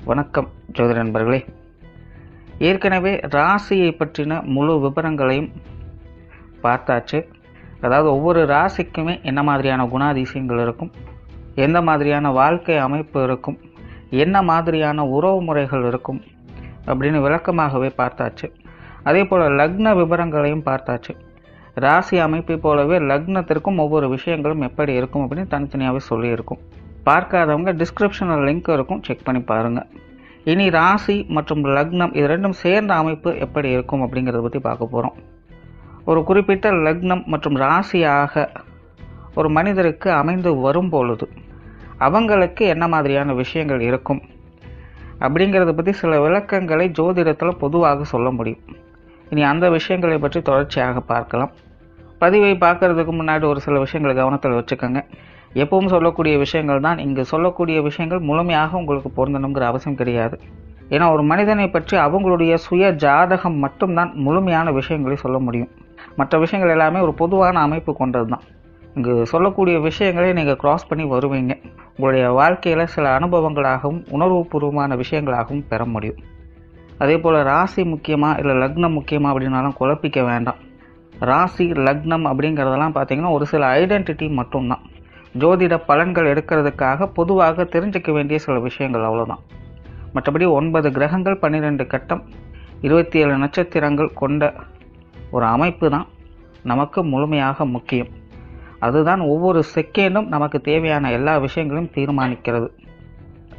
வணக்கம் ஜோதிட நண்பர்களே. ஏற்கனவே ராசியை பற்றின முழு விவரங்களையும் பார்த்தாச்சு. அதாவது ஒவ்வொரு ராசிக்குமே என்ன மாதிரியான குணாதிசயங்கள் இருக்கும், எந்த மாதிரியான வாழ்க்கை அமைப்பு இருக்கும், என்ன மாதிரியான உறவு முறைகள் இருக்கும் அப்படின்னு விளக்கமாகவே பார்த்தாச்சு. அதே போல் லக்ன விவரங்களையும் பார்த்தாச்சு. ராசி அமைப்பை போலவே லக்னத்திற்கும் ஒவ்வொரு விஷயங்களும் எப்படி இருக்கும் அப்படின்னு தனித்தனியாகவே சொல்லியிருக்கும். பார்க்காதவங்க டிஸ்கிரிப்ஷனில் லிங்க் இருக்கும், செக் பண்ணி பாருங்கள். இனி ராசி மற்றும் லக்னம் இது ரெண்டும் சேர்ந்த அமைப்பு எப்படி இருக்கும் அப்படிங்கிறத பற்றி பார்க்க போகிறோம். ஒரு குறிப்பிட்ட லக்னம் மற்றும் ராசியாக ஒரு மனிதருக்கு அமைந்து வரும் பொழுது அவங்களுக்கு என்ன மாதிரியான விஷயங்கள் இருக்கும் அப்படிங்கிறத பற்றி சில விளக்கங்களை ஜோதிடத்தில் பொதுவாக சொல்ல முடியும். இனி அந்த விஷயங்களை பற்றி தொடர்ச்சியாக பார்க்கலாம். பதிவை பார்க்கறதுக்கு முன்னாடி ஒரு சில விஷயங்களை கவனத்தில் வச்சுக்கோங்க. எப்பவும் சொல்லக்கூடிய விஷயங்கள் தான். இங்கு சொல்லக்கூடிய விஷயங்கள் முழுமையாக உங்களுக்கு பொருந்தணுங்கிற அவசியம் கிடையாது. ஏன்னா ஒரு மனிதனை பற்றி அவங்களுடைய சுய ஜாதகம் மட்டும்தான் முழுமையான விஷயங்களை சொல்ல முடியும். மற்ற விஷயங்கள் எல்லாமே ஒரு பொதுவான அமைப்பு கொண்டது தான். இங்கு சொல்லக்கூடிய விஷயங்களை நீங்கள் கிராஸ் பண்ணி வருவீங்க. உங்களுடைய வாழ்க்கையில் சில அனுபவங்களாகவும் உணர்வுபூர்வமான விஷயங்களாகவும் பெற முடியும். அதே போல் ராசி முக்கியமாக இல்லை லக்னம் முக்கியமாக அப்படின்னாலும் குழப்பிக்க வேண்டாம். ராசி லக்னம் அப்படிங்கிறதெல்லாம் பார்த்திங்கன்னா ஒரு சில ஐடென்டிட்டி மட்டும்தான். ஜோதிட பலன்கள் எடுக்கிறதுக்காக பொதுவாக தெரிஞ்சிக்க வேண்டிய சில விஷயங்கள் அவ்வளோதான். மற்றபடி 9 கிரகங்கள் 12 கட்டம் 27 நட்சத்திரங்கள் கொண்ட ஒரு அமைப்பு தான் நமக்கு முழுமையாக முக்கியம். அதுதான் ஒவ்வொரு செகண்டும் நமக்கு தேவையான எல்லா விஷயங்களையும் தீர்மானிக்கிறது.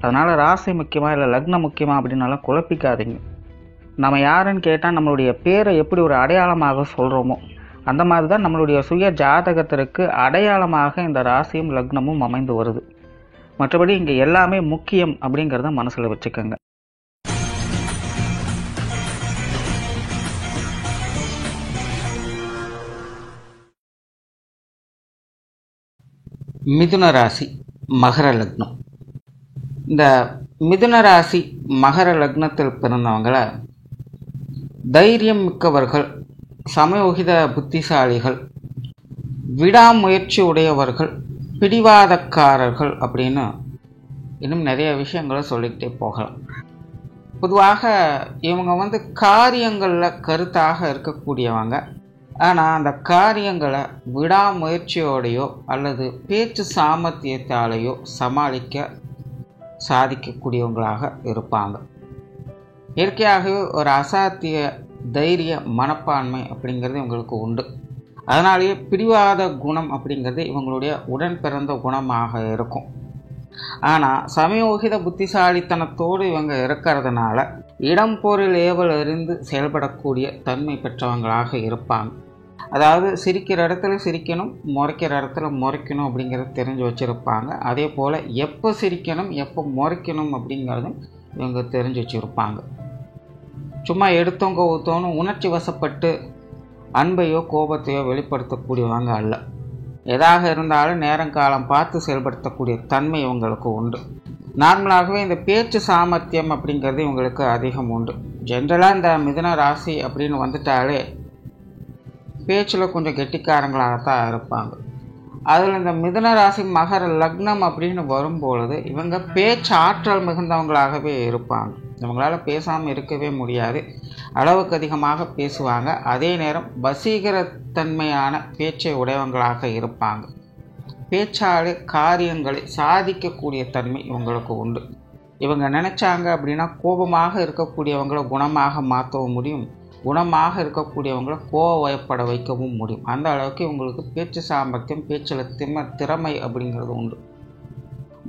அதனால் ராசி முக்கியமாக இல்லை லக்னம் முக்கியமாக அப்படின்னாலும் குழப்பிக்காதீங்க. நம்ம யாருன்னு கேட்டால் நம்மளுடைய பேரை எப்படி ஒரு அடையாளமாக சொல்கிறோமோ அந்த மாதிரி தான் நம்மளுடைய சுய ஜாதகத்திற்கு அடையாளமாக இந்த ராசியும் லக்னமும் அமைந்து வருது. மற்றபடி இங்கே எல்லாமே முக்கியம் அப்படிங்கிறத மனசில் வச்சுக்கோங்க. மிதுன ராசி மகர லக்னம். இந்த மிதுன ராசி மகர லக்னத்தில் பிறந்தவங்களை தைரியம் மிக்கவர்கள், சமயோகித புத்திசாலிகள், விடாமுயற்சி உடையவர்கள், பிடிவாதக்காரர்கள் அப்படின்னு இன்னும் நிறைய விஷயங்களை சொல்லிக்கிட்டே போகலாம். பொதுவாக இவங்க காரியங்களில் கருத்தாக இருக்கக்கூடியவங்க. ஆனால் அந்த காரியங்களை விடாமுயற்சியோடையோ அல்லது பேச்சு சாமர்த்தியத்தாலேயோ சாதிக்கக்கூடியவங்களாக இருப்பாங்க. இயற்கையாகவே ஒரு அசாத்திய தைரிய மனப்பான்மை அப்படிங்கிறது இவங்களுக்கு உண்டு. அதனாலேயே பிடிவாத குணம் அப்படிங்கிறது இவங்களுடைய உடன் பிறந்த குணமாக இருக்கும். ஆனால் சமயோகித புத்திசாலித்தனத்தோடு இவங்க இருக்கிறதுனால இடம் பொருள் ஏவல் அறிந்து செயல்படக்கூடிய தன்மை பெற்றவங்களாக இருப்பாங்க. அதாவது சிரிக்கிற இடத்துல சிரிக்கணும், முறைக்கிற இடத்துல முறைக்கணும் அப்படிங்கிறத தெரிஞ்சு வச்சுருப்பாங்க. அதே போல் எப்போ சிரிக்கணும் எப்போ முறைக்கணும் அப்படிங்கிறதும் இவங்க தெரிஞ்சு வச்சுருப்பாங்க. சும்மா எடுத்தவங்க ஊற்றோன்னு உணர்ச்சி வசப்பட்டு அன்பையோ கோபத்தையோ வெளிப்படுத்தக்கூடியவங்க அல்ல. எதாக இருந்தாலும் நேரங்காலம் பார்த்து செயல்படுத்தக்கூடிய தன்மை இவங்களுக்கு உண்டு. நார்மலாகவே இந்த பேச்சு சாமர்த்தியம் அப்படிங்கிறது இவங்களுக்கு அதிகம் உண்டு. ஜென்ரலாக இந்த மிதுன ராசி அப்படின்னு வந்துட்டாலே பேச்சில் கொஞ்சம் கெட்டிக்காரங்களாகத்தான் இருப்பாங்க. அதில் இந்த மிதுன ராசி மகர லக்னம் அப்படின்னு வரும்பொழுது இவங்க பேச்சு ஆற்றல் மிகுந்தவங்களாகவே இருப்பாங்க. இவங்களால் பேசாமல் இருக்கவே முடியாது. அளவுக்கு அதிகமாக பேசுவாங்க. அதே நேரம் வசீகரத்தன்மையான பேச்சை உடையவங்களாக இருப்பாங்க. பேச்சாலே காரியங்களை சாதிக்கக்கூடிய தன்மை இவங்களுக்கு உண்டு. இவங்க நினச்சாங்க அப்படின்னா கோபமாக இருக்கக்கூடியவங்களை குணமாக மாற்றவும் முடியும், குணமாக இருக்கக்கூடியவங்களை கோவப்பட வைக்கவும் முடியும். அந்த அளவுக்கு இவங்களுக்கு பேச்சு சாமர்த்தியம், பேச்சில் திறமை அப்படிங்கிறது உண்டு.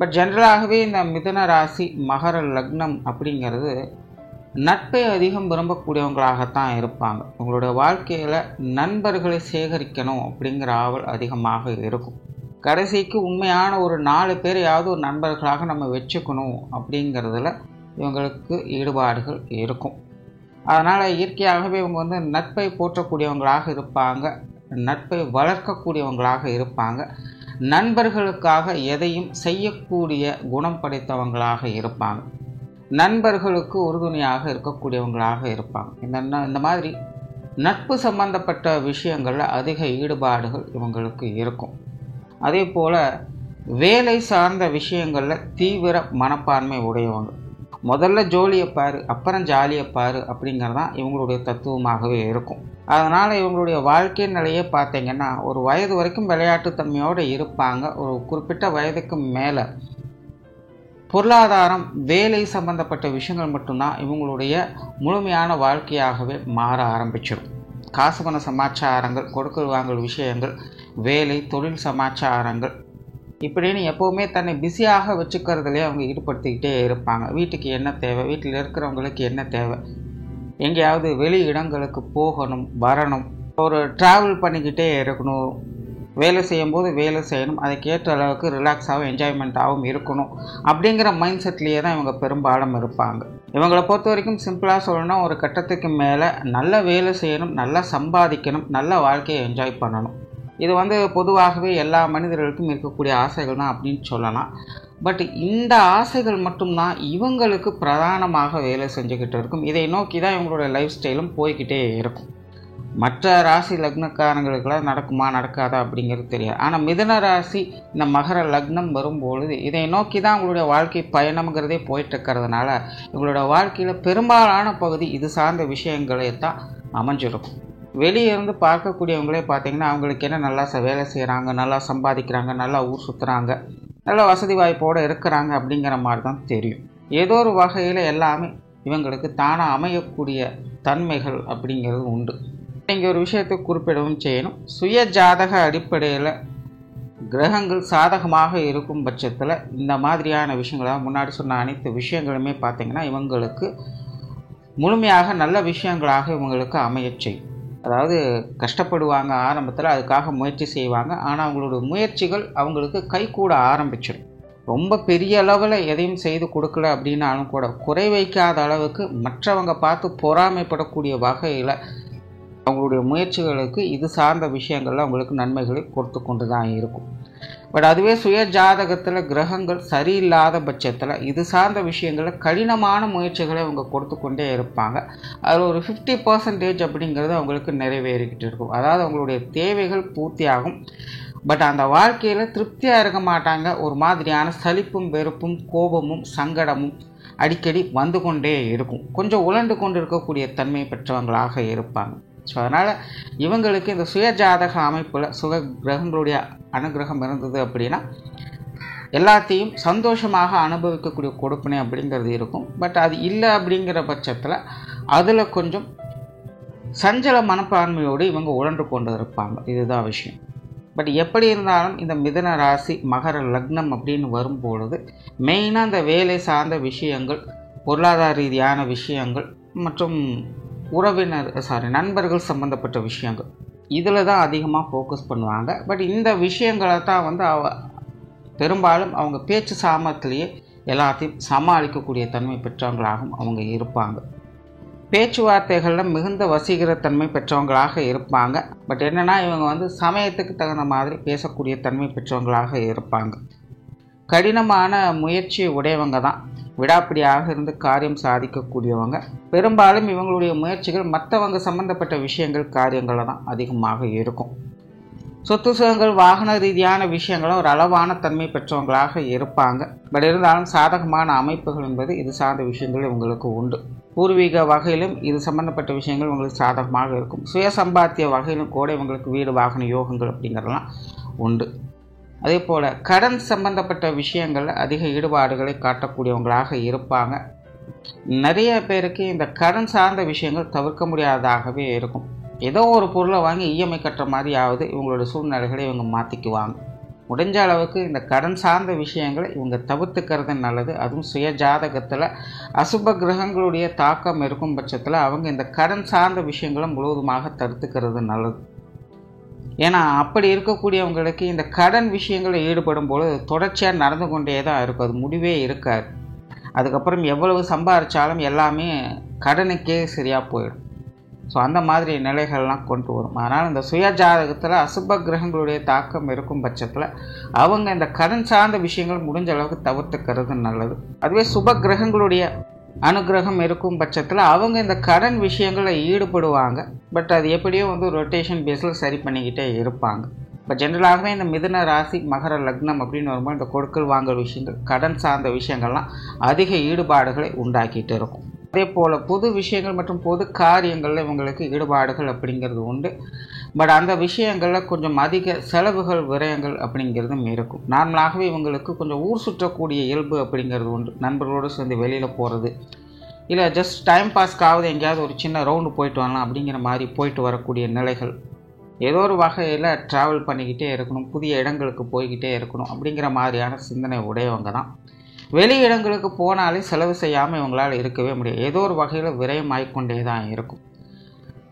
பட் ஜென்ரலாகவே இந்த மிதுன ராசி மகர லக்னம் அப்படிங்கிறது நட்பை அதிகம் விரும்பக்கூடியவங்களாகத்தான் இருப்பாங்க. உங்களுடைய வாழ்க்கையில் நண்பர்களை சேகரிக்கணும் அப்படிங்கிற ஆவல் அதிகமாக இருக்கும். கடைசிக்கு உண்மையான ஒரு 4 பேரையாவது ஒரு நண்பர்களாக நம்ம வச்சுக்கணும் அப்படிங்கிறதுல இவங்களுக்கு ஈடுபாடுகள் இருக்கும். அதனால் இயற்கையாகவே இவங்க நட்பை போற்றக்கூடியவங்களாக இருப்பாங்க, நட்பை வளர்க்கக்கூடியவங்களாக இருப்பாங்க, நண்பர்களுக்காக எதையும் செய்யக்கூடிய குணம் படைத்தவங்களாக இருப்பாங்க, நண்பர்களுக்கு உறுதுணையாக இருக்கக்கூடியவங்களாக இருப்பாங்க. இந்த மாதிரி நட்பு சம்பந்தப்பட்ட விஷயங்களில் அதிக ஈடுபாடுகள் இவங்களுக்கு இருக்கும். அதே போல் வேலை சார்ந்த விஷயங்களில் தீவிர மனப்பான்மை உடையவங்க. முதல்ல ஜோலியை பாரு அப்புறம் ஜாலியை பாரு அப்படிங்கிறது தான் இவங்களுடைய தத்துவமாகவே இருக்கும். அதனால் இவங்களுடைய வாழ்க்கை நிலையை பார்த்திங்கன்னா ஒரு வயது வரைக்கும் விளையாட்டுத்தன்மையோடு இருப்பாங்க. ஒரு குறிப்பிட்ட வயதுக்கு மேலே பொருளாதாரம் வேலை சம்பந்தப்பட்ட விஷயங்கள் மட்டும்தான் இவங்களுடைய முழுமையான வாழ்க்கையாகவே மாற ஆரம்பிச்சிடும். காசு பண சமாச்சாரங்கள், கொடுக்கல் வாங்கல் விஷயங்கள், வேலை தொழில் சமாச்சாரங்கள் இப்படின்னு எப்போவுமே தன்னை பிஸியாக வச்சுக்கிறதுலே அவங்க ஈடுபடுத்திக்கிட்டே இருப்பாங்க. வீட்டுக்கு என்ன தேவை, வீட்டில் இருக்கிறவங்களுக்கு என்ன தேவை, எங்கேயாவது வெளி இடங்களுக்கு போகணும் வரணும், ஒரு ட்ராவல் பண்ணிக்கிட்டே இருக்கணும், வேலை செய்யும்போது வேலை செய்யணும், அதுக்கேற்ற அளவுக்கு ரிலாக்ஸாகவும் என்ஜாய்மெண்ட்டாகவும் இருக்கணும் அப்படிங்கிற மைண்ட் செட்லேயே தான் இவங்க பெரும்பாலும் இருப்பாங்க. இவங்களை பொறுத்த வரைக்கும் சிம்பிளாக சொல்லணும்னா ஒரு கட்டத்துக்கு மேலே நல்ல வேலை செய்யணும், நல்லா சம்பாதிக்கணும், நல்ல வாழ்க்கையை என்ஜாய் பண்ணணும். இது பொதுவாகவே எல்லா மனிதர்களுக்கும் இருக்கக்கூடிய ஆசைகள் தான் அப்படின்னு சொல்லலாம். பட் இந்த ஆசைகள் மட்டும்தான் இவங்களுக்கு பிரதானமாக வேலை செஞ்சுக்கிட்டு இருக்கும். இதை நோக்கி தான் இவங்களோட லைஃப் ஸ்டைலும் போய்கிட்டே இருக்கும். மற்ற ராசி லக்னக்காரங்களுக்கெல்லாம் நடக்குமா நடக்காதா அப்படிங்கிறது தெரியாது. ஆனால் மிதுன ராசி இந்த மகர லக்னம் வரும்பொழுது இதை நோக்கி தான் உங்களுடைய வாழ்க்கை பயணம்ங்கிறதே போயிட்டு இருக்கிறதுனால இவங்களோட வாழ்க்கையில் பெரும்பாலான பகுதி இது சார்ந்த விஷயங்களே தான் அமைஞ்சிருக்கும். வெளியே இருந்து பார்க்கக்கூடியவங்களே பார்த்திங்கன்னா அவங்களுக்கு என்ன நல்லா வேலை செய்கிறாங்க, நல்லா சம்பாதிக்கிறாங்க, நல்லா ஊர் சுற்றுறாங்க, நல்ல வசதி வாய்ப்போடு இருக்கிறாங்க அப்படிங்கிற மாதிரி தான் தெரியும். ஏதோ ஒரு வகையில் எல்லாமே இவங்களுக்கு தானாக அமையக்கூடிய தன்மைகள் அப்படிங்கிறது உண்டு. இங்கே ஒரு விஷயத்தை குறிப்பிடவும் செய்யணும். சுய ஜாதக அடிப்படையில் கிரகங்கள் சாதகமாக இருக்கும் பட்சத்தில் இந்த மாதிரியான விஷயங்களாக முன்னாடி சொன்ன அனைத்து விஷயங்களுமே பார்த்திங்கன்னா இவங்களுக்கு முழுமையாக நல்ல விஷயங்களாக இவங்களுக்கு அமைய செய்யும். அதாவது கஷ்டப்படுவாங்க ஆரம்பத்தில், அதுக்காக முயற்சி செய்வாங்க. ஆனால் அவங்களோட முயற்சிகள் அவங்களுக்கு கைகூட ஆரம்பிச்சிடும். ரொம்ப பெரிய அளவில் எதையும் செய்து கொடுக்கல அப்படின்னாலும் கூட குறை வைக்காத அளவுக்கு மற்றவங்க பார்த்து பொறாமைப்படக்கூடிய வகையில் அவங்களுடைய முயற்சிகளுக்கு இது சார்ந்த விஷயங்கள்ல அவங்களுக்கு நன்மைகளை கொடுத்து கொண்டு தான் இருக்கும். பட் அதுவே சுய ஜாதகத்தில் கிரகங்கள் சரியில்லாத பட்சத்தில் இது சார்ந்த விஷயங்களில் கடினமான முயற்சிகளை அவங்க கொடுத்து கொண்டே இருப்பாங்க. அதில் ஒரு 50% அப்படிங்கிறது அவங்களுக்கு நிறைவேறிக்கிட்டு இருக்கும். அதாவது அவங்களுடைய தேவைகள் பூர்த்தியாகும். பட் அந்த வாழ்க்கையில் திருப்தியாக இருக்க மாட்டாங்க. ஒரு மாதிரியான சலிப்பும் வெறுப்பும் கோபமும் சங்கடமும் அடிக்கடி வந்து கொண்டே இருக்கும். கொஞ்சம் உழண்டு கொண்டு இருக்கக்கூடிய தன்மை பெற்றவங்களாக இருப்பாங்க. ஸோ அதனால் இவங்களுக்கு இந்த சுய ஜாதக அமைப்பில் சுக கிரகங்களுடைய அனுகிரகம் இருந்தது அப்படின்னா எல்லாத்தையும் சந்தோஷமாக அனுபவிக்கக்கூடிய கொடுப்பினை அப்படிங்கிறது இருக்கும். பட் அது இல்லை அப்படிங்கிற பட்சத்தில் அதில் கொஞ்சம் சஞ்சல மனப்பான்மையோடு இவங்க உழன்று கொண்டு இருப்பாங்க. இதுதான் விஷயம். பட் எப்படி இருந்தாலும் இந்த மிதுன ராசி மகர லக்னம் அப்படின்னு வரும்பொழுது மெயினாக இந்த வேலை சார்ந்த விஷயங்கள், பொருளாதார ரீதியான விஷயங்கள் மற்றும் நண்பர்கள் சம்மந்தப்பட்ட விஷயங்கள் இதில் தான் அதிகமாக ஃபோக்கஸ் பண்ணுவாங்க. பட் இந்த விஷயங்களை தான் பெரும்பாலும் அவங்க பேச்சு சாமர்த்திலேயே எல்லாத்தையும் சமாளிக்கக்கூடிய தன்மை பெற்றவங்களாகவும் அவங்க இருப்பாங்க. பேச்சுவார்த்தைகளில் மிகுந்த வசீகரத்தன்மை பெற்றவங்களாக இருப்பாங்க. பட் என்னென்னா இவங்க சமயத்துக்கு தகுந்த மாதிரி பேசக்கூடிய தன்மை பெற்றவங்களாக இருப்பாங்க. கடினமான முயற்சி உடையவங்க தான். விடாப்பிடியாக இருந்து காரியம் சாதிக்கக்கூடியவங்க. பெரும்பாலும் இவங்களுடைய முயற்சிகள் மற்றவங்க சம்பந்தப்பட்ட விஷயங்கள் காரியங்களில் தான் அதிகமாக இருக்கும். சொத்து சுகங்கள் வாகன ரீதியான விஷயங்களும் ஒரு அளவான தன்மை பெற்றவங்களாக இருப்பாங்க. பட் இருந்தாலும் சாதகமான அமைப்புகள் என்பது இது சார்ந்த விஷயங்கள் இவங்களுக்கு உண்டு. பூர்வீக வகையிலும் இது சம்பந்தப்பட்ட விஷயங்கள் இவங்களுக்கு சாதகமாக இருக்கும். சுய சம்பாத்திய வகையிலும் கூட இவங்களுக்கு வீடு வாகன யோகங்கள் அப்படிங்கிறதெல்லாம் உண்டு. அதே போல் கடன் சம்பந்தப்பட்ட விஷயங்களில் அதிக ஈடுபாடுகளை காட்டக்கூடியவங்களாக இருப்பாங்க. நிறைய பேருக்கு இந்த கடன் சார்ந்த விஷயங்கள் தவிர்க்க முடியாததாகவே இருக்கும். ஏதோ ஒரு பொருளை வாங்கி இஎம்ஐ கட்டுற மாதிரியாவது இவங்களோட சூழ்நிலைகளை இவங்க மாற்றிக்குவாங்க. முடிஞ்ச அளவுக்கு இந்த கடன் சார்ந்த விஷயங்களை இவங்க தவிர்த்துக்கிறது நல்லது. அதுவும் சுய ஜாதகத்தில் அசுப கிரகங்களுடைய தாக்கம் இருக்கும் பட்சத்தில் அவங்க இந்த கடன் சார்ந்த விஷயங்களை முழுவதுமாக தடுத்துக்கிறது நல்லது. ஏன்னா அப்படி இருக்கக்கூடியவங்களுக்கு இந்த கடன் விஷயங்களில் ஈடுபடும் பொழுது தொடர்ச்சியாக நடந்து கொண்டே தான் இருக்கும். அது முடிவே இருக்காது. அதுக்கப்புறம் எவ்வளவு சம்பாதிச்சாலும் எல்லாமே கடனுக்கே சரியாக போயிடும். ஸோ அந்த மாதிரி நிலைகள்லாம் கொண்டு வரும். அதனால் இந்த சுய ஜாதகத்தில் அசுப கிரகங்களுடைய தாக்கம் இருக்கும் பட்சத்தில் அவங்க இந்த கடன் சார்ந்த விஷயங்கள் முடிஞ்ச அளவுக்கு தவிர்த்துக்கிறது நல்லது. அதுவே சுப கிரகங்களுடைய அனுகிரகம் இருக்கும் பட்சத்தில் அவங்க இந்த கடன் விஷயங்களில் ஈடுபடுவாங்க. பட் அது எப்படியோ ரொட்டேஷன் பேஸில் சரி பண்ணிக்கிட்டே இருப்பாங்க. இப்போ ஜென்ரலாகவே இந்த மிதுன ராசி மகர லக்னம் அப்படின்னு வரும்போது இந்த கொடுக்கல் வாங்கல் விஷயங்கள், கடன் சார்ந்த விஷயங்கள்லாம் அதிக ஈடுபாடுகளை உண்டாக்கிட்டு இருக்கும். அதே போல் பொது விஷயங்கள் மற்றும் பொது காரியங்களில் இவங்களுக்கு ஈடுபாடுகள் அப்படிங்கிறது உண்டு. பட் அந்த விஷயங்களில் கொஞ்சம் அதிக செலவுகள் விரயங்கள் அப்படிங்கிறதும் இருக்கும். நார்மலாகவே இவங்களுக்கு கொஞ்சம் ஊர் சுற்றக்கூடிய இயல்பு அப்படிங்கிறது உண்டு. நண்பர்களோடு சேர்ந்து வெளியில் போகிறது, இல்லை ஜஸ்ட் டைம் பாஸ்க்காவது எங்கேயாவது ஒரு சின்ன ரவுண்டு போயிட்டு வரலாம் அப்படிங்கிற மாதிரி போயிட்டு வரக்கூடிய நிலைகள், ஏதோ ஒரு வகையில் ட்ராவல் பண்ணிக்கிட்டே இருக்கணும், புதிய இடங்களுக்கு போய்கிட்டே இருக்கணும் அப்படிங்கிற மாதிரியான சிந்தனை உடையவங்க தான். வெளி இடங்களுக்கு போனாலே செலவு செய்யாமல் இவங்களால் இருக்கவே முடியாது. ஏதோ ஒரு வகையில் விரயம் ஆகிக்கொண்டே தான் இருக்கும்.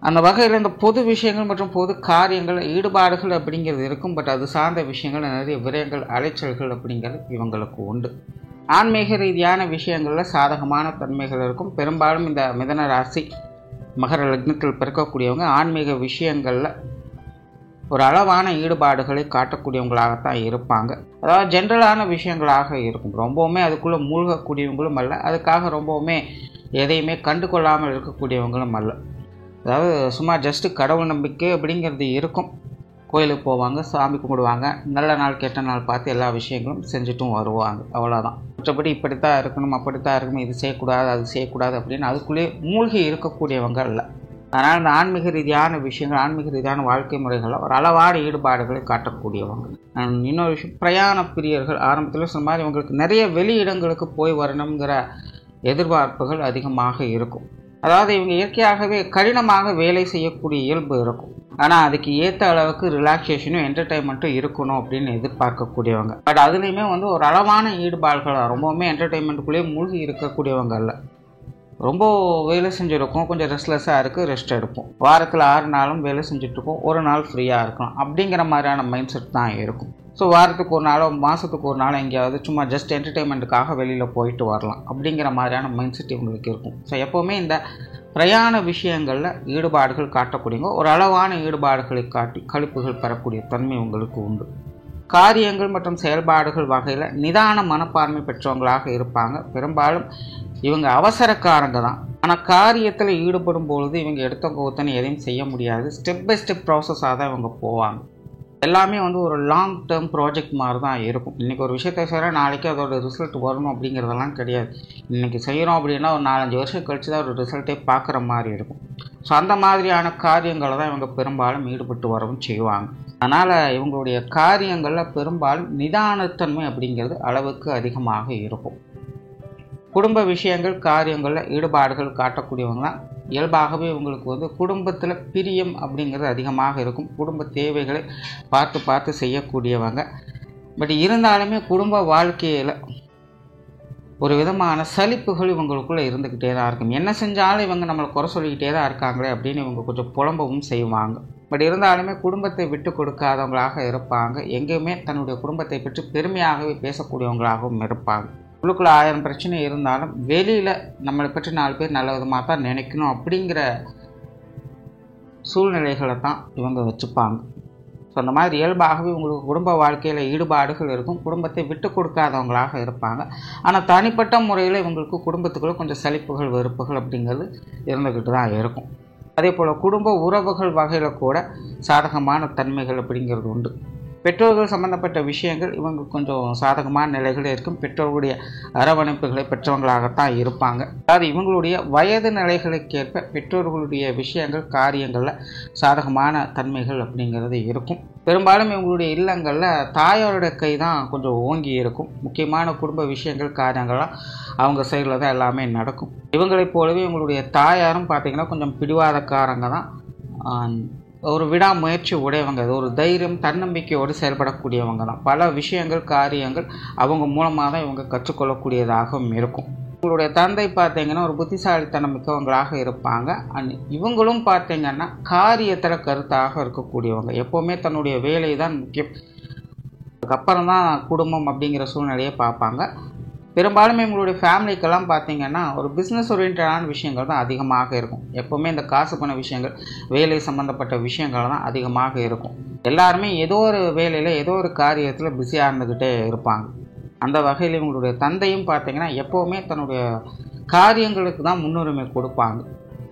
அந்த வகையில் இந்த பொது விஷயங்கள் மற்றும் பொது காரியங்கள் ஈடுபாடுகள் அப்படிங்கிறது இருக்கும். பட் அது சார்ந்த விஷயங்கள் நிறைய விரயங்கள், அலைச்சல்கள் அப்படிங்கிறது இவங்களுக்கு உண்டு. ஆன்மீக ரீதியான விஷயங்களில் சாதகமான தன்மைகள் இருக்கும். பெரும்பாலும் இந்த மிதுன ராசி மகர லக்னத்தில் பிறக்கக்கூடியவங்க ஆன்மீக விஷயங்களில் ஒரு அளவான ஈடுபாடுகளை காட்டக்கூடியவங்களாகத்தான் இருப்பாங்க. அதாவது ஜென்ரலான விஷயங்களாக இருக்கும். ரொம்பவுமே அதுக்குள்ளே மூழ்கக்கூடியவங்களும் அல்ல, அதுக்காக ரொம்பவுமே எதையுமே கண்டு கொள்ளாமல் இருக்கக்கூடியவங்களும் அல்ல. அதாவது சும்மா ஜஸ்ட்டு கடவுள் நம்பிக்கை அப்படிங்கிறது இருக்கும். கோயிலுக்கு போவாங்க, சாமி கும்பிடுவாங்க, நல்ல நாள் கெட்ட நாள் பார்த்து எல்லா விஷயங்களும் செஞ்சுட்டும் வருவாங்க, அவ்வளோதான். மற்றபடி இப்படித்தான் இருக்கணும், அப்படித்தான் இருக்கணும், இது செய்யக்கூடாது, அது செய்யக்கூடாது அப்படின்னு அதுக்குள்ளேயே மூழ்கி இருக்கக்கூடியவங்க இல்லை. அதனால் இந்த ஆன்மீக ரீதியான விஷயங்கள், ஆன்மீக ரீதியான வாழ்க்கை முறைகளில் ஒரு அளவான ஈடுபாடுகளை காட்டக்கூடியவங்க. இன்னொரு விஷயம், பிரயாண பிரியர்கள். ஆரம்பத்தில் சொன்ன மாதிரி இவங்களுக்கு நிறைய வெளியிடங்களுக்கு போய் வரணுங்கிற எதிர்பார்ப்புகள் அதிகமாக இருக்கும். அதாவது இவங்க இயற்கையாகவே கடினமாக வேலை செய்யக்கூடிய இயல்பு இருக்கும். ஆனால் அதுக்கு ஏற்ற அளவுக்கு ரிலாக்ஸேஷனும் என்டர்டெயின்மெண்ட்டும் இருக்கணும் அப்படின்னு எதிர்பார்க்கக்கூடியவங்க. பட் அதுலேயுமே ஒரு அளவான ஈடுபாடுகள், ரொம்பவுமே என்டர்டெயின்மெண்ட்டுக்குள்ளேயே மூழ்கி இருக்கக்கூடியவங்க இல்லை. ரொம்ப வேலை செஞ்சுருக்கோம், கொஞ்சம் ரெஸ்ட்லெஸ்ஸாக இருக்குது, ரெஸ்ட் எடுப்போம். வாரத்தில் 6 நாளும் வேலை செஞ்சுட்ருக்கோம், ஒரு நாள் ஃப்ரீயாக இருக்கலாம் அப்படிங்கிற மாதிரியான மைண்ட் செட் தான் இருக்கும். ஸோ வாரத்துக்கு ஒரு நாளோ மாதத்துக்கு ஒரு நாளோ எங்கேயாவது சும்மா ஜஸ்ட் என்டர்டெயின்மெண்ட்டுக்காக வெளியில் போயிட்டு வரலாம் அப்படிங்கிற மாதிரியான மைண்ட் செட் இவங்களுக்கு இருக்கும். ஸோ எப்போவுமே இந்த பிரயாண விஷயங்களில் ஈடுபாடுகள் காட்டக்கூடியவங்க ஒரு அளவான ஈடுபாடுகளை காட்டி கழிப்புகள் பெறக்கூடிய தன்மை உங்களுக்கு உண்டு. காரியங்கள் மற்றும் செயல்பாடுகள் வகையில் நிதான மனப்பான்மை பெற்றவங்களாக இருப்பாங்க. பெரும்பாலும் இவங்க அவசரக்காரங்க தான். ஆனால் காரியத்தில் ஈடுபடும் பொழுது இவங்க எடுத்த கோத்தனை எதையும் செய்ய முடியாது. ஸ்டெப் பை ஸ்டெப் ப்ராசஸாக தான் இவங்க போவாங்க. எல்லாமே ஒரு லாங் டேர்ம் ப்ராஜெக்ட் மாதிரி தான் இருக்கும். இன்றைக்கி ஒரு விஷயத்தை செய்கிறோம், நாளைக்கு அதோட ரிசல்ட் வரணும் அப்படிங்கிறதெல்லாம் கிடையாது. இன்றைக்கி செய்கிறோம் அப்படின்னா ஒரு 4-5 வருஷம் கழிச்சு தான் ஒரு ரிசல்ட்டே பார்க்குற மாதிரி இருக்கும். ஸோ அந்த மாதிரியான காரியங்களை தான் இவங்க பெரும்பாலும் ஈடுபட்டு வரவும் செய்வாங்க. அதனால் இவங்களுடைய காரியங்களில் பெரும்பாலும் நிதானத்தன்மை அப்படிங்கிறது அளவுக்கு அதிகமாக இருக்கும். குடும்ப விஷயங்கள், காரியங்களில் ஈடுபாடுகள் காட்டக்கூடியவங்க தான். இயல்பாகவே இவங்களுக்கு குடும்பத்தில் பிரியம் அப்படிங்கிறது அதிகமாக இருக்கும். குடும்ப தேவைகளை பார்த்து பார்த்து செய்யக்கூடியவங்க. பட் இருந்தாலுமே குடும்ப வாழ்க்கையில் ஒரு விதமான சலிப்புகள் இவங்களுக்குள்ளே இருந்துக்கிட்டே தான் இருக்கும். என்ன செஞ்சாலும் இவங்க நம்மளை குறை சொல்லிக்கிட்டே தான் இருக்காங்களே அப்படின்னு இவங்க கொஞ்சம் புலம்பவும் செய்வாங்க. பட் இருந்தாலுமே குடும்பத்தை விட்டு கொடுக்காதவங்களாக இருப்பாங்க. எங்கேயுமே தன்னுடைய குடும்பத்தை பற்றி பெருமையாகவே பேசக்கூடியவங்களாகவும் இருப்பாங்க. உள்ளுக்குள்ள 1000 பிரச்சனை இருந்தாலும் வெளியில் நம்மளை பற்றி 4 பேர் நல்ல விதமாக தான் நினைக்கணும் அப்படிங்கிற சூழ்நிலைகளை தான் இவங்க வச்சுப்பாங்க. ஸோ அந்த மாதிரி இயல்பாகவே உங்களுக்கு குடும்ப வாழ்க்கையில் ஈடுபாடுகள் இருக்கும். குடும்பத்தை விட்டு கொடுக்காதவங்களாக இருப்பாங்க. ஆனால் தனிப்பட்ட முறையில் இவங்களுக்கு குடும்பத்துக்குள்ளே கொஞ்சம் சலிப்புகள், வெறுப்புகள் அப்படிங்கிறது இருந்துக்கிட்டு தான் இருக்கும். அதே போல் குடும்ப உறவுகள் வகையில் கூட சாதகமான தன்மைகள் அப்படிங்கிறது உண்டு. பெற்றோர்கள் சம்பந்தப்பட்ட விஷயங்கள் இவங்க கொஞ்சம் சாதகமான நிலைகளே இருக்கும். பெற்றோர்களுடைய அரவணைப்புகளை பெற்றவங்களாகத்தான் இருப்பாங்க. அதாவது இவங்களுடைய வயது நிலைகளுக்கேற்ப பெற்றோர்களுடைய விஷயங்கள், காரியங்களில் சாதகமான தன்மைகள் அப்படிங்கிறது இருக்கும். பெரும்பாலும் இவங்களுடைய இல்லங்களில் தாயாரோட கை தான் கொஞ்சம் ஓங்கி இருக்கும். முக்கியமான குடும்ப விஷயங்கள், காரியங்கள்லாம் அவங்க சைடில் தான் எல்லாமே நடக்கும். இவங்களைப் போலவே இவங்களுடைய தாயாரும் பார்த்திங்கன்னா கொஞ்சம் பிடிவாதக்காரங்க தான். ஒரு விடாமுயற்சி உடையவங்க, ஒரு தைரியம், தன்னம்பிக்கையோடு செயல்படக்கூடியவங்க தான். பல விஷயங்கள், காரியங்கள் அவங்க மூலமாக தான் இவங்க கற்றுக்கொள்ளக்கூடியதாகவும் இருக்கும். இவங்களுடைய தந்தை பார்த்தீங்கன்னா ஒரு புத்திசாலித்தனம் மிக்கவங்களாக இருப்பாங்க. இவங்களும் பார்த்தீங்கன்னா காரியத்தில் கருத்தாக இருக்கக்கூடியவங்க. எப்போவுமே தன்னுடைய வேலை தான் முக்கியம், அதுக்கப்புறம் தான் குடும்பம் அப்படிங்கிற சூழ்நிலையை பார்ப்பாங்க. பெரும்பாலும் இவங்களுடைய ஃபேமிலிக்கெல்லாம் பார்த்திங்கன்னா ஒரு பிஸ்னஸ் ஓரியன்டான விஷயங்கள் தான் அதிகமாக இருக்கும். எப்போவுமே இந்த காசு பண விஷயங்கள், வேலை சம்மந்தப்பட்ட விஷயங்கள் தான் அதிகமாக இருக்கும். எல்லாருமே ஏதோ ஒரு வேலையில், ஏதோ ஒரு காரியத்தில் பிஸியாக இருந்துக்கிட்டே இருப்பாங்க. அந்த வகையில் இவங்களுடைய தந்தையும் பார்த்திங்கன்னா எப்போவுமே தன்னுடைய காரியங்களுக்கு தான் முன்னுரிமை கொடுப்பாங்க.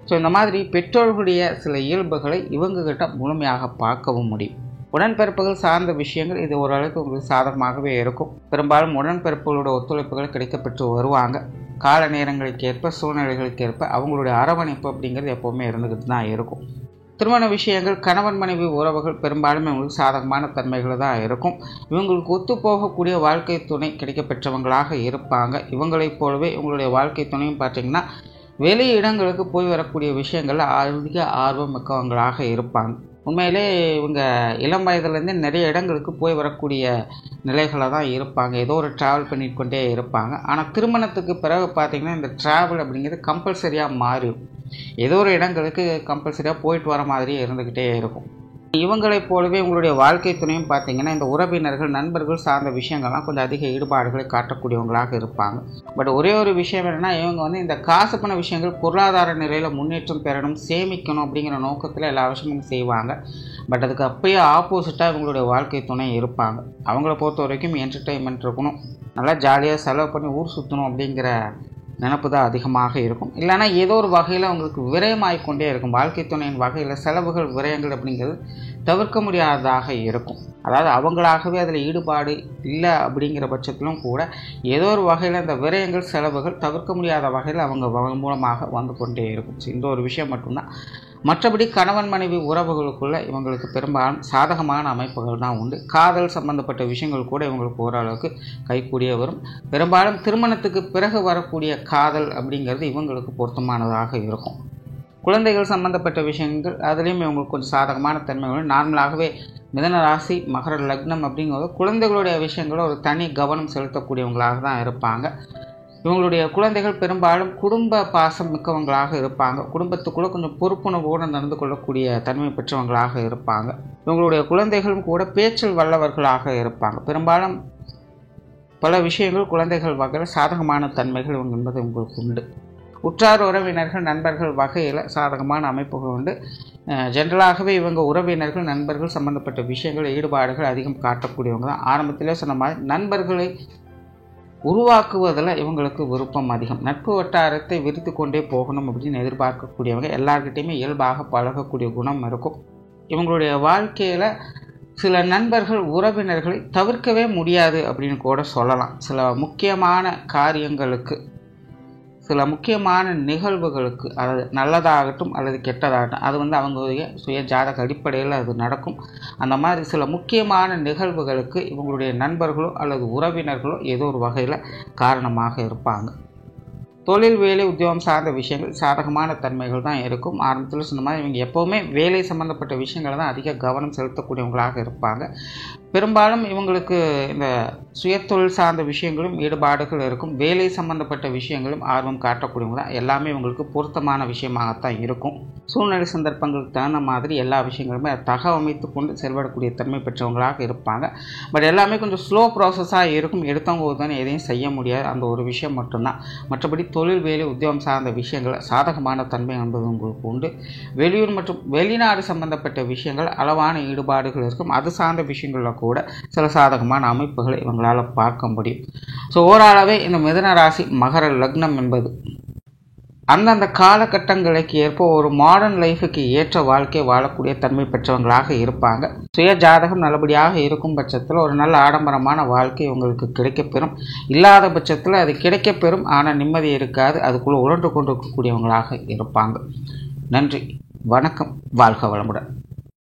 ஸோ இந்த மாதிரி பெற்றோர்களுடைய சில இயல்புகளை இவங்ககிட்ட முழுமையாக பார்க்கவும் முடியும். உடன்பிறப்புகள் சார்ந்த விஷயங்கள் இது ஓரளவுக்கு உங்களுக்கு சாதகமாகவே இருக்கும். பெரும்பாலும் உடன்பிறப்புகளோட ஒத்துழைப்புகள் கிடைக்கப்பெற்று வருவாங்க. கால நேரங்களுக்கு ஏற்ப சூழ்நிலைகளுக்கு ஏற்ப அவங்களுடைய அரவணைப்பு அப்படிங்கிறது எப்போவுமே இருந்துக்கிட்டு தான் இருக்கும். திருமண விஷயங்கள், கணவன் மனைவி உறவுகள் பெரும்பாலும் இவங்களுக்கு சாதகமான தன்மைகள் தான் இருக்கும். இவங்களுக்கு ஒத்து போகக்கூடிய வாழ்க்கை துணை கிடைக்கப்பெற்றவங்களாக இருப்பாங்க. இவங்களைப் போலவே இவங்களுடைய வாழ்க்கை துணையும் பார்த்திங்கன்னா வெளி இடங்களுக்கு போய் வரக்கூடிய விஷயங்களில் அதிக ஆர்வம் மிக்கவங்களாக இருப்பாங்க. உண்மையிலே இவங்க இளம் வயதுலேருந்தே நிறைய இடங்களுக்கு போய் வரக்கூடிய நிலைகளில் தான் இருப்பாங்க. ஏதோ ஒரு ட்ராவல் பண்ணிட்டு கொண்டே இருப்பாங்க. ஆனால் திருமணத்துக்கு பிறகு பார்த்திங்கன்னா இந்த ட்ராவல் அப்படிங்கிறது கம்பல்சரியாக மாறிடும். ஏதோ ஒரு இடங்களுக்கு கம்பல்சரியாக போயிட்டு வர மாதிரியே இருந்துக்கிட்டே இருக்கும். இவங்களைப் போலவே உங்களுடைய வாழ்க்கை துணையும் பார்த்திங்கன்னா இந்த உறவினர்கள், நண்பர்கள் சார்ந்த விஷயங்கள்லாம் கொஞ்சம் அதிக ஈடுபாடுகளை காட்டக்கூடியவங்களாக இருப்பாங்க. பட் ஒரே ஒரு விஷயம் என்னென்னா, இவங்க இந்த காசு பண விஷயங்கள், பொருளாதார நிலையில் முன்னேற்றம் பெறணும், சேமிக்கணும் அப்படிங்கிற நோக்கத்தில் எல்லா விஷயமும் செய்வாங்க. பட் அதுக்கு அப்படியே ஆப்போசிட்டாக இவங்களுடைய வாழ்க்கை துணை இருப்பாங்க. அவங்கள பொறுத்த வரைக்கும் என்டர்டெயின்மெண்ட் இருக்கணும், நல்லா ஜாலியாக செலவு பண்ணி ஊர் சுற்றணும் அப்படிங்கிற நினப்பு தான் அதிகமாக இருக்கும். இல்லைனா ஏதோ ஒரு வகையில் அவங்களுக்கு விரயமாகிக்கொண்டே இருக்கும். வாழ்க்கை துணையின் வகையில் செலவுகள், விரயங்கள் அப்படிங்கிறது தவிர்க்க முடியாததாக இருக்கும். அதாவது அவங்களாகவே அதில் ஈடுபாடு இல்லை அப்படிங்கிற பட்சத்திலும் கூட ஏதோ ஒரு வகையில் அந்த விரயங்கள், செலவுகள் தவிர்க்க முடியாத வகையில் அவங்க மூலமாக வந்து கொண்டே இருக்கும். இந்த ஒரு விஷயம் மட்டும்தான். மற்றபடி கணவன் மனைவி உறவுகளுக்குள்ள இவங்களுக்கு பெரும்பாலும் சாதகமான அமைப்புகள் தான் உண்டு. காதல் சம்பந்தப்பட்ட விஷயங்கள் கூட இவங்களுக்கு ஓரளவுக்கு கைகூடிய வரும். பெரும்பாலும் திருமணத்துக்கு பிறகு வரக்கூடிய காதல் அப்படிங்கிறது இவங்களுக்கு பொருத்தமானதாக இருக்கும். குழந்தைகள் சம்பந்தப்பட்ட விஷயங்கள் அதுலேயும் இவங்களுக்கு கொஞ்சம் சாதகமான தன்மைகள். நார்மலாகவே மிதன ராசி, மகர லக்னம் அப்படிங்கிறது குழந்தைகளுடைய விஷயங்களில் ஒரு தனி கவனம் செலுத்தக்கூடியவங்களாக தான் இருப்பாங்க. இவங்களுடைய குழந்தைகள் பெரும்பாலும் குடும்ப பாசம் மிக்கவங்களாக இருப்பாங்க. குடும்பத்துக்குள்ளே கொஞ்சம் பொறுப்புணர்வோடு நடந்து கொள்ளக்கூடிய தன்மை பெற்றவங்களாக இருப்பாங்க. இவங்களுடைய குழந்தைகளும் கூட பேச்சில் வல்லவர்களாக இருப்பாங்க. பெரும்பாலும் பல விஷயங்கள் குழந்தைகள் வகையில் சாதகமான தன்மைகள் இவங்க என்பது உங்களுக்கு உண்டு. உற்றார் உறவினர்கள், நண்பர்கள் வகையில் சாதகமான அமைப்புகள் உண்டு. ஜென்ரலாகவே இவங்க உறவினர்கள், நண்பர்கள் சம்பந்தப்பட்ட விஷயங்கள், ஈடுபாடுகள் அதிகம் காட்டக்கூடியவங்க தான். ஆரம்பத்திலே சொன்ன மாதிரி நண்பர்களை உருவாக்குவதில் இவங்களுக்கு விருப்பம் அதிகம். நட்பு வட்டாரத்தை விரித்து கொண்டே போகணும் அப்படின்னு எதிர்பார்க்கக்கூடியவங்க. எல்லார்கிட்டையுமே இயல்பாக பழகக்கூடிய குணம் இருக்கும். இவங்களுடைய வாழ்க்கையில் சில நண்பர்கள், உறவினர்களை தவிர்க்கவே முடியாது அப்படின்னு கூட சொல்லலாம். சில முக்கியமான காரியங்களுக்கு, சில முக்கியமான நிகழ்வுகளுக்கு, அதாவது நல்லதாகட்டும் அல்லது கெட்டதாகட்டும், அது அவங்களுடைய சுய ஜாதக அடிப்படையில் அது நடக்கும். அந்த மாதிரி சில முக்கியமான நிகழ்வுகளுக்கு இவங்களுடைய நண்பர்களோ அல்லது உறவினர்களோ ஏதோ ஒரு வகையில் காரணமாக இருப்பாங்க. தொழில், வேலை, உத்தியோகம் சார்ந்த விஷயங்கள் சாதகமான தன்மைகள் தான் இருக்கும். ஆரம்பத்தில் சொன்ன மாதிரி இவங்க எப்போவுமே வேலை சம்மந்தப்பட்ட விஷயங்களை தான் அதிக கவனம் செலுத்தக்கூடியவங்களாக இருப்பாங்க. பெரும்பாலும் இவங்களுக்கு இந்த சுயத்தொழில் சார்ந்த விஷயங்களும் ஈடுபாடுகள் இருக்கும். வேலை சம்பந்தப்பட்ட விஷயங்களும் ஆர்வம் காட்டக்கூடியவங்க தான். எல்லாமே இவங்களுக்கு பொருத்தமான விஷயமாகத்தான் இருக்கும். சூழ்நிலை சந்தர்ப்பங்களுக்கு தகுந்த மாதிரி எல்லா விஷயங்களுமே தகவமைத்து கொண்டு செயல்படக்கூடிய தன்மை பெற்றவங்களாக இருப்பாங்க. பட் எல்லாமே கொஞ்சம் ஸ்லோ ப்ராசஸாக இருக்கும். எடுத்தவங்க ஒருத்தானே எதையும் செய்ய முடியாது, அந்த ஒரு விஷயம் மட்டும்தான். மற்றபடி தொழில், வேலை, உத்தியோகம் சார்ந்த விஷயங்கள் சாதகமான தன்மை என்பது உங்களுக்கு உண்டு. வெளியூர் மற்றும் வெளிநாடு சம்பந்தப்பட்ட விஷயங்கள் அளவான ஈடுபாடுகள் இருக்கும். அது சார்ந்த விஷயங்களில் கூட சில சாதகமான அமைப்புகளை இவங்களால் பார்க்க முடியும். ஸோ ஓவராலாகவே இந்த மிதுன ராசி, மகர லக்னம் என்பது அந்தந்த காலகட்டங்களுக்கு ஏற்ப ஒரு மாடர்ன் லைஃபுக்கு ஏற்ற வாழ்க்கை வாழக்கூடிய தன்மை பெற்றவங்களாக இருப்பாங்க. சுய ஜாதகம் நல்லபடியாக இருக்கும் பட்சத்தில் ஒரு நல்ல ஆடம்பரமான வாழ்க்கை உங்களுக்கு கிடைக்கப்பெறும். இல்லாத பட்சத்தில் அது கிடைக்கப்பெறும், ஆனால் நிம்மதி இருக்காது. அதுக்குள்ளே உழன்று கொண்டு இருக்கக்கூடியவங்களாக இருப்பாங்க. நன்றி, வணக்கம், வாழ்க வளமுடன்.